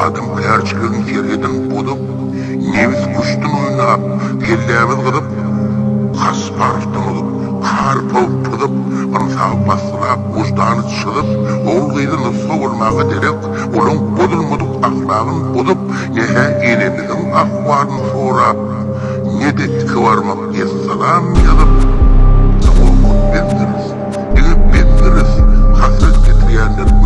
Adam hayalçılığın yeriden bulup, neviz kuştun oynap, ellerimiz kırıp, kasparıftan olup, karpılıp tutup, onun sağ basına uçtanı çılıp, oğluyla soğurmağa derek, onun bozulmuduk ahlakın bulup, nehe inemizin akvarını sonra, ne de tıkıvarmak esselam yazıp, o bezdiriz, kasret getiriyenler